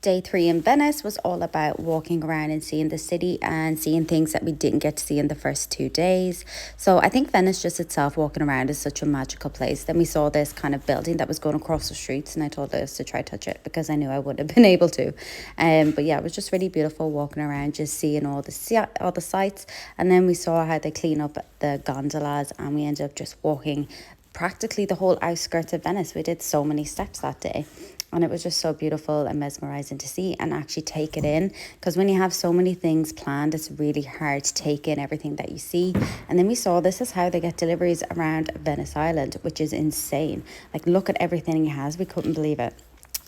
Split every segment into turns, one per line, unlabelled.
Day 3 in Venice was all about walking around and seeing the city and seeing things that we didn't get to see in the first 2 days. So I think Venice just itself, walking around, is such a magical place. Then we saw this kind of building that was going across the streets, and I told Liz to try touch it because I knew I wouldn't have been able to. But yeah, it was just really beautiful walking around, just seeing all the sights. And then we saw how they clean up the gondolas, and we ended up just walking practically the whole outskirts of Venice. We did so many steps that day, and it was just so beautiful and mesmerizing to see and actually take it in, because when you have so many things planned, it's really hard to take in everything that you see. And then we saw this is how they get deliveries around Venice Island, which is insane. Like, look at everything he has. We couldn't believe it.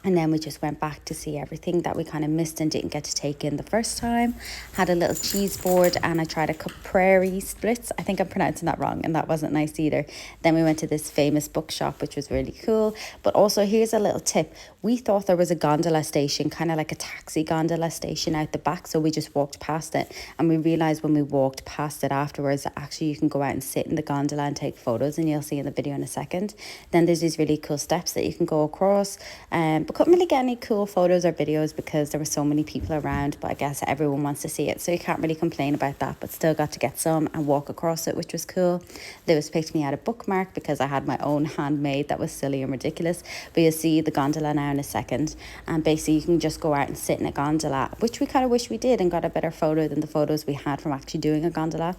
And then we just went back to see everything that we kind of missed and didn't get to take in the first time. Had a little cheese board, and I tried a Caprari splits. I think I'm pronouncing that wrong, and that wasn't nice either. Then we went to this famous bookshop, which was really cool. But also, here's a little tip. We thought there was a gondola station, kind of like a taxi gondola station out the back. So we just walked past it. And we realized when we walked past it afterwards that actually you can go out and sit in the gondola and take photos. And you'll see in the video in a second. Then there's these really cool steps that you can go across. But couldn't really get any cool photos or videos because there were so many people around, but I guess everyone wants to see it, so you can't really complain about that. But still got to get some and walk across it, which was cool. Lewis picked me out a bookmark because I had my own handmade that was silly and ridiculous. But you'll see the gondola now in a second, and basically you can just go out and sit in a gondola, which we kind of wish we did and got a better photo than the photos we had from actually doing a gondola.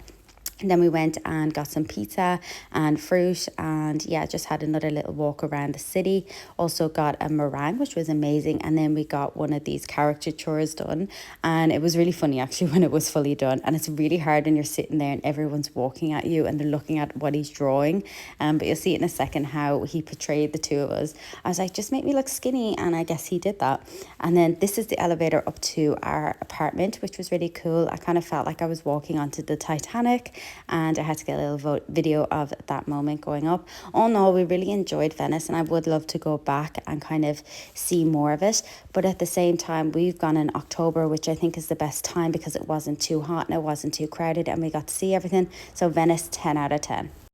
And then we went and got some pizza and fruit, and yeah, just had another little walk around the city. Also got a meringue, which was amazing. And then we got one of these caricatures done, and it was really funny actually when it was fully done. And it's really hard when you're sitting there and everyone's walking at you and they're looking at what he's drawing. But you'll see in a second how he portrayed the two of us. I was like, just make me look skinny, and I guess he did that. And then this is the elevator up to our apartment, which was really cool. I kind of felt like I was walking onto the Titanic, and I had to get a little video of that moment going up. All in all, we really enjoyed Venice, and I would love to go back and kind of see more of it. But at the same time, we've gone in October, which I think is the best time because it wasn't too hot and it wasn't too crowded, and we got to see everything. So Venice, 10 out of 10.